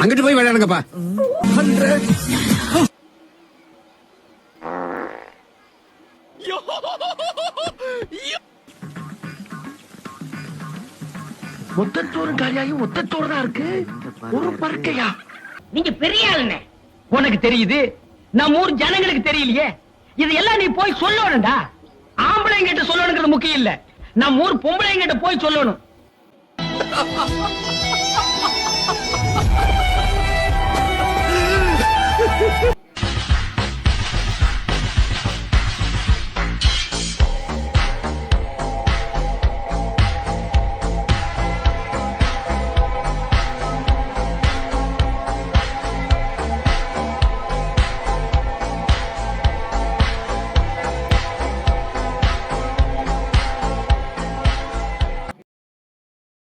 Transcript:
அங்கிட்டு போய் விளையாடுங்கப்பா. மொத்தத்தோறு காலியாகி மொத்தத்தோறு தான் இருக்கு. ஒரு பருக்கையா? நீங்க பெரிய ஆளுண்ணே. உனக்கு தெரியுது, நம்ம ஊர் ஜனங்களுக்கு தெரியலையே. இதெல்லாம் நீ போய் சொல்லணும்டா. ஆம்பளைங்கிட்ட சொல்லணுங்கிறது முக்கியம் இல்ல, நம்ம ஊர் பொம்பளைங்கிட்ட போய் சொல்லணும்.